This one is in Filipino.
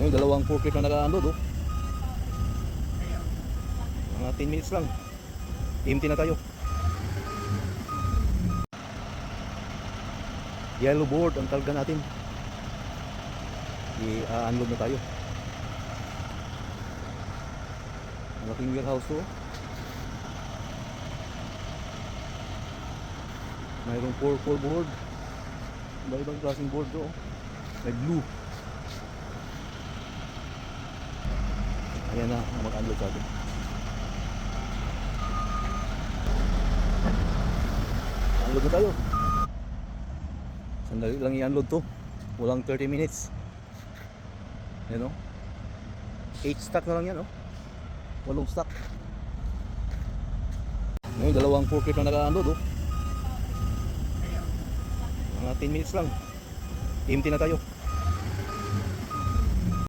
Yung dalawang forklift na naka-unload oh. Mga 10 minutes lang. Empty na tayo. Yellow board ang talga natin. I-unload na tayo. Malaking warehouse to. Mayroong purple board. Iba-ibang klaseng board to. May blue. Ayan na ang mag-unload sa atin. Unload na tayo. Sandali lang i-unload to. Walang 30 minutes. Yan o. 8 stack na lang yan o. 8 stack. Ngayon dalawang forklift na naka-unload o. Mga 10 minutes lang. Empty na tayo.